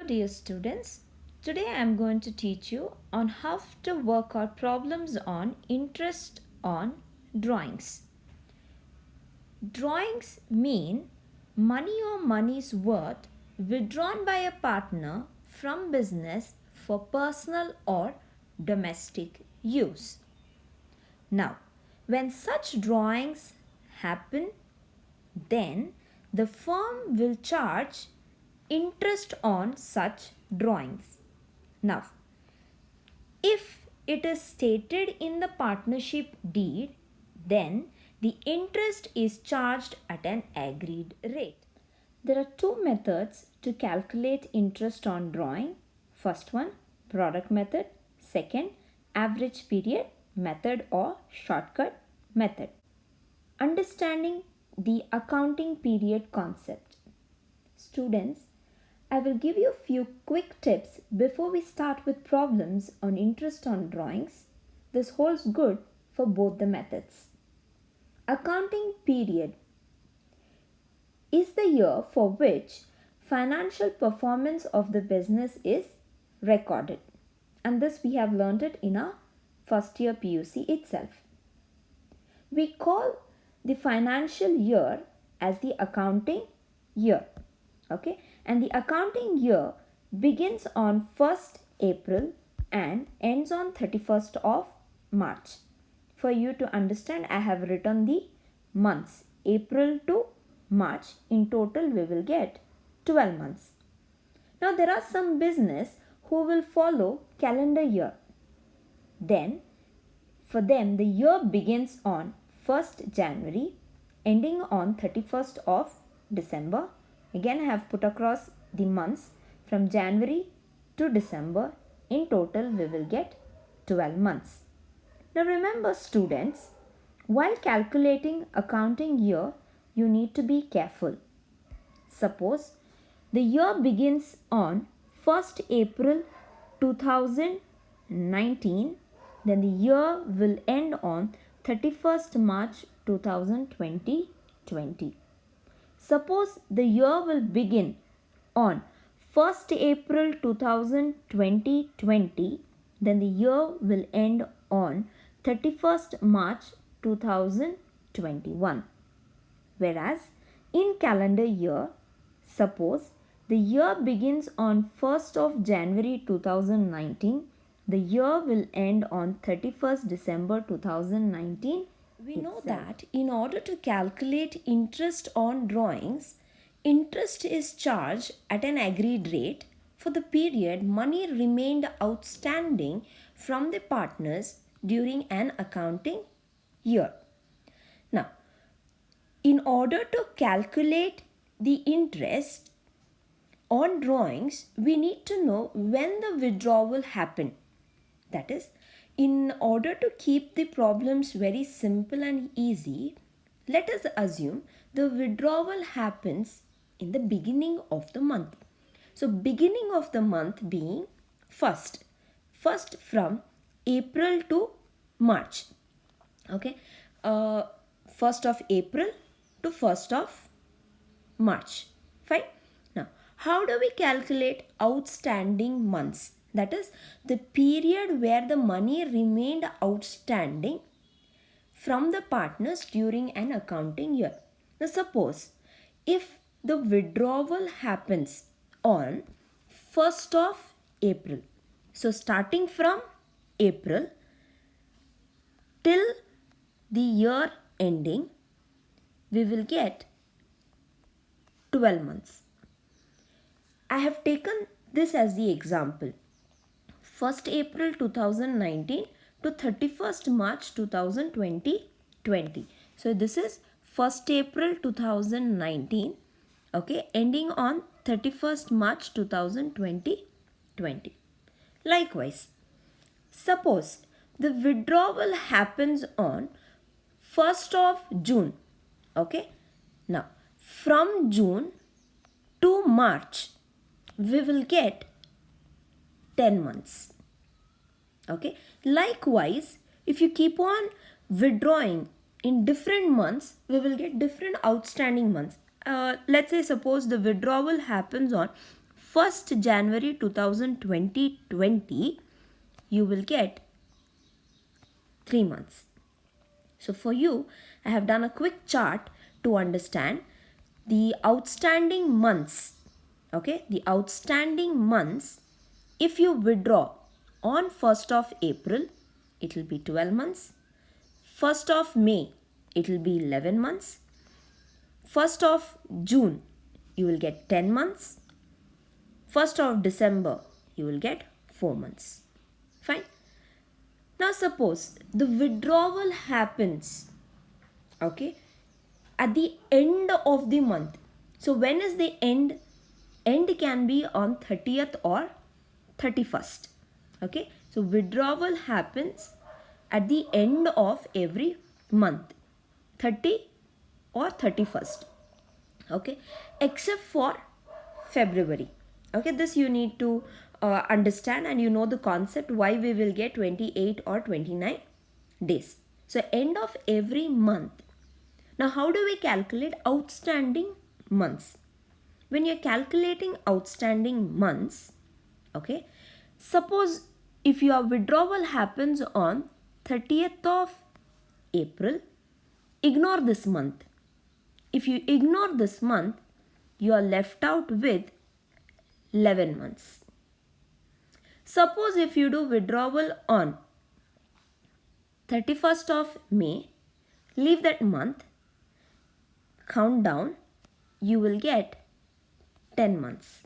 Dear students, today I am going to teach you on how to work out problems on interest on drawings. Drawings mean money or money's worth withdrawn by a partner from business for personal or domestic use. Now, when such drawings happen, then the firm will charge interest on such drawings. Now, if it is stated in the partnership deed, then the interest is charged at an agreed rate. There are two methods to calculate interest on drawing. First one, product method. Second, average period method or shortcut method. Understanding the accounting period concept. Students, I will give you a few quick tips before we start with problems on interest on drawings. This holds good for both the methods. Accounting period is the year for which financial performance of the business is recorded. And this we have learned it in our first year PUC itself. We call the financial year as the accounting year. Okay, and the accounting year begins on 1st April and ends on 31st of March. For you to understand, I have written the months April to March. In total we will get 12 months. Now there are some business who will follow calendar year. Then for them the year begins on 1st January ending on 31st of December. Again, I have put across the months from January to December. In total, we will get 12 months. Now remember students, while calculating accounting year, you need to be careful. Suppose the year begins on 1st April 2019, then the year will end on 31st March 2020. Suppose the year will begin on 1st April 2020, then the year will end on 31st March 2021. Whereas in calendar year, suppose the year begins on 1st of January 2019, the year will end on 31st December 2019. We know that in order to calculate interest on drawings, interest is charged at an agreed rate for the period money remained outstanding from the partners during an accounting year. Now, in order to calculate the interest on drawings, we need to know when the withdrawal happened. That is, in order to keep the problems very simple and easy, let us assume the withdrawal happens in the beginning of the month. So beginning of the month being first from April to March. Okay, 1st of April to 1st of March. Fine. Now, how do we calculate outstanding months? That is the period where the money remained outstanding from the partners during an accounting year. Now suppose if the withdrawal happens on 1st of April. So starting from April till the year ending, we will get 12 months. I have taken this as the example. 1st April 2019 to 31st March 2020. So this is 1st April 2019, okay, ending on 31st March 2020. Likewise, suppose the withdrawal happens on 1st of June, okay. Now, from June to March, we will get 10 months. Okay. Likewise, if you keep on withdrawing in different months, we will get different outstanding months. Let's say suppose the withdrawal happens on 1st January 2020, you will get 3 months. So for you, I have done a quick chart to understand the outstanding months. Okay, the outstanding months, if you withdraw on 1st of April, it will be 12 months. 1st of May, it will be 11 months. 1st of June, you will get 10 months. 1st of December, you will get 4 months. Fine. Now suppose the withdrawal happens, okay, at the end of the month. So when is the end? End can be on 30th or 31st. Okay, so withdrawal happens at the end of every month, 30 or 31st. Okay, except for February. Okay, this you need to understand, and you know the concept why we will get 28 or 29 days. So end of every month. Now how do we calculate outstanding months? When you're calculating outstanding months, okay, suppose if your withdrawal happens on 30th of April, ignore this month. If you ignore this month, you are left out with 11 months. Suppose if you do withdrawal on 31st of May, leave that month, count down, you will get 10 months.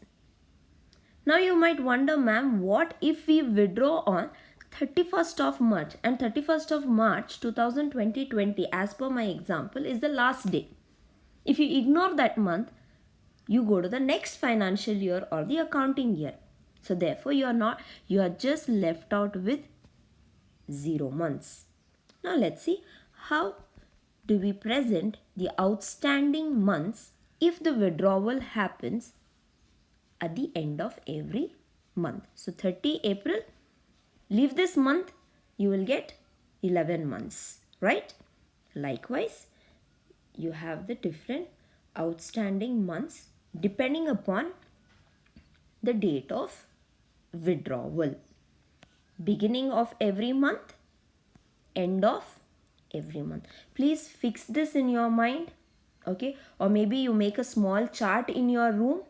Now you might wonder, ma'am, what if we withdraw on 31st of March, and 31st of March 2020 as per my example is the last day. If you ignore that month, you go to the next financial year or the accounting year. So therefore you are just left out with 0 months. Now let's see how do we present the outstanding months if the withdrawal happens at the end of every month. So 30 April, leave this month, you will get 11 months, right? Likewise, you have the different outstanding months depending upon the date of withdrawal. Beginning of every month, end of every month. Please fix this in your mind, okay? Or maybe you make a small chart in your room,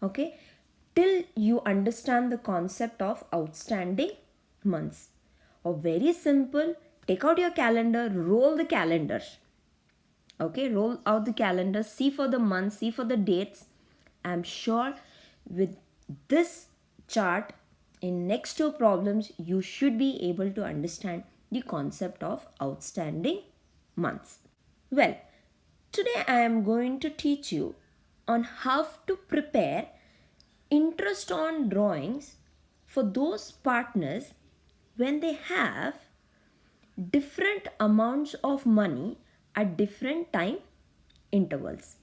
okay, till you understand the concept of outstanding months. Or very simple, take out your calendar, roll the calendar. Okay, roll out the calendar, see for the months, see for the dates. I'm sure with this chart in next 2 problems, you should be able to understand the concept of outstanding months. Well, today I am going to teach you on how to prepare interest on drawings for those partners when they have different amounts of money at different time intervals.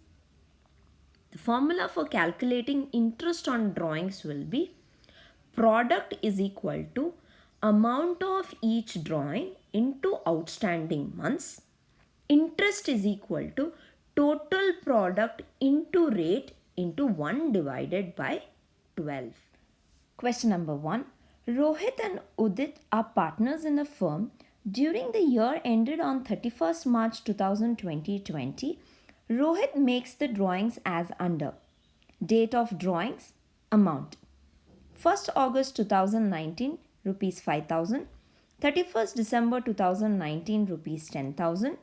The formula for calculating interest on drawings will be product is equal to amount of each drawing into outstanding months. Interest is equal to total product into rate into 1 divided by 12. Question number 1. Rohit and Udit are partners in a firm. During the year ended on 31st March 2020, Rohit makes the drawings as under. Date of drawings, amount. 1st August 2019, rupees 5,000. 31st December 2019, rupees 10,000.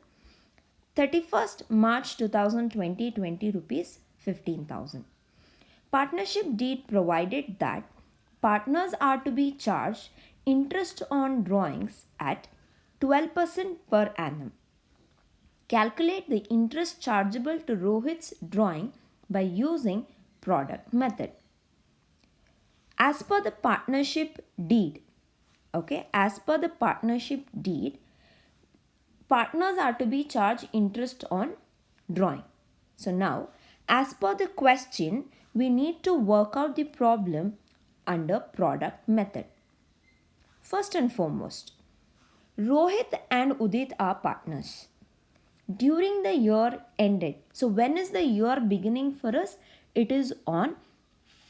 31st March 2020, rupees 15,000. Partnership deed provided that partners are to be charged interest on drawings at 12% per annum. Calculate the interest chargeable to Rohit's drawing by using product method. As per the partnership deed, okay, as per the partnership deed, partners are to be charged interest on drawing. So now, as per the question, we need to work out the problem under product method. First and foremost, Rohit and Udit are partners. During the year ended, so when is the year beginning for us? It is on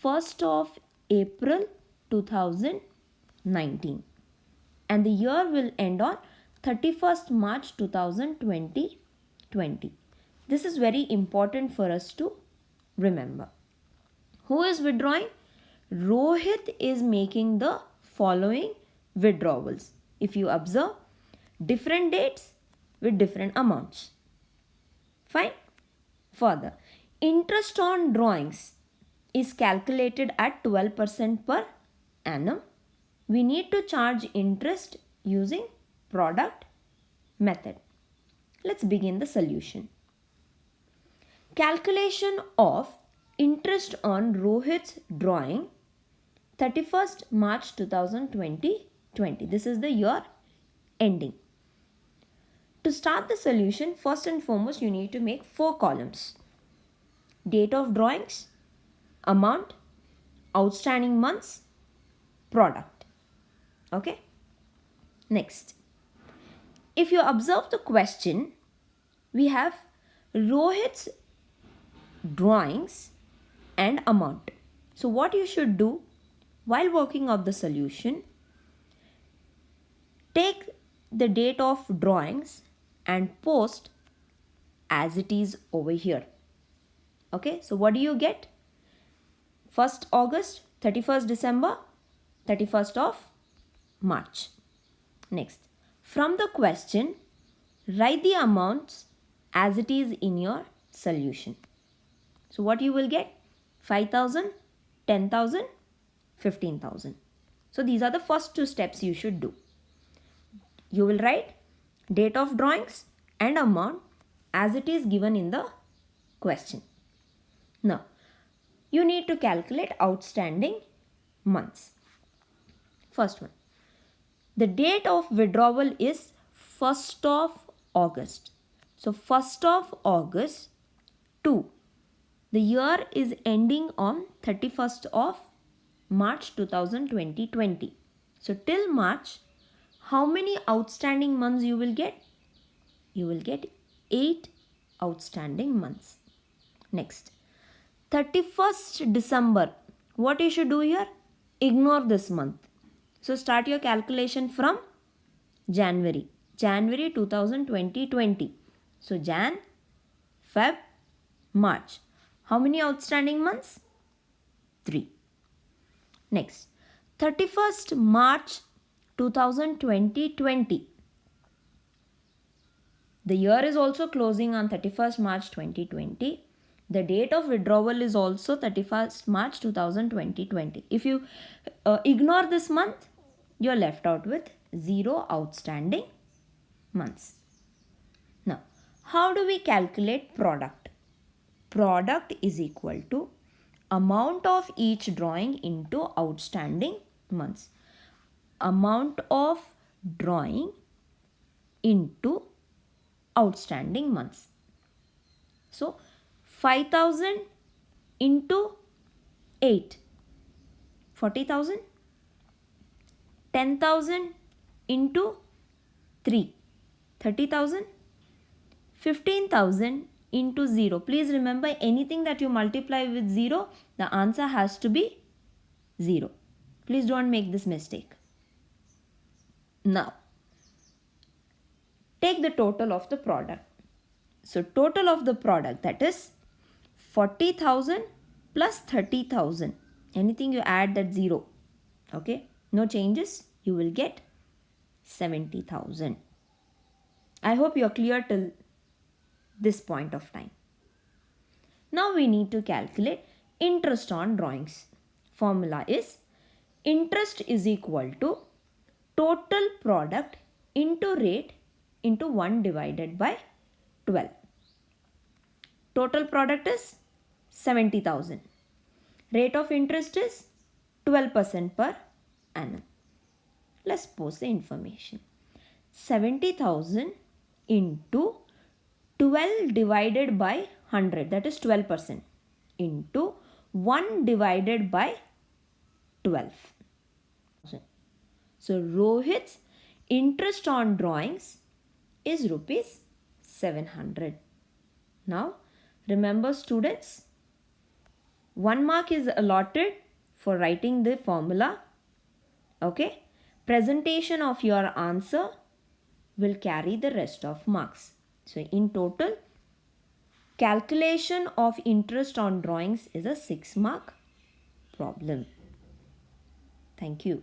1st of April 2019 and the year will end on 31st March 2020. This is very important for us to remember. Who is withdrawing? Rohit is making the following withdrawals. If you observe, different dates with different amounts. Fine. Further, interest on drawings is calculated at 12% per annum. We need to charge interest using product method. Let's begin the solution. Calculation of interest on Rohit's drawing 31st March 2020. This is the year ending. To start the solution, first and foremost you need to make 4 columns. Date of drawings, amount, outstanding months, product. Okay. Next, if you observe the question, we have Rohit's drawings and amount. So what you should do while working out the solution, take the date of drawings and post as it is over here. Okay, so what do you get? 1st August, 31st December, 31st of March. Next, from the question, write the amounts as it is in your solution. So what you will get? 5,000, 10,000, 15,000. So these are the first 2 steps you should do. You will write date of drawings and amount as it is given in the question. Now, you need to calculate outstanding months. First one, the date of withdrawal is 1st of August. So 1st of August to the year is ending on 31st of March 2020. So till March, how many outstanding months you will get? You will get 8 outstanding months. Next, 31st December. What you should do here? Ignore this month. So start your calculation from January 2020. So Jan, Feb, March. How many outstanding months? 3. Next, 31st March 2020. The year is also closing on 31st March 2020. The date of withdrawal is also 31st March 2020. If you ignore this month, you are left out with 0 outstanding months. Now, how do we calculate product? Product is equal to amount of each drawing into outstanding months. Amount of drawing into outstanding months. So 5,000 into 8, 40,000. 10,000 into 3, 30,000. 15,000 into 0. Please remember, anything that you multiply with 0, the answer has to be 0. Please don't make this mistake. Now, take the total of the product. So total of the product, that is 40,000 plus 30,000. Anything you add, that 0. Okay, no changes. You will get 70,000. I hope you are clear till this point of time. Now we need to calculate interest on drawings. Formula is interest is equal to total product into rate into 1 divided by 12. Total product is 70,000. Rate of interest is 12% per annum. Let's post the information. 70,000 into 12 divided by 100, that is 12%, into 1 divided by 12. So Rohit's interest on drawings is rupees 700. Now remember students, 1 mark is allotted for writing the formula. Okay. Presentation of your answer will carry the rest of marks. So in total, calculation of interest on drawings is a 6 mark problem. Thank you.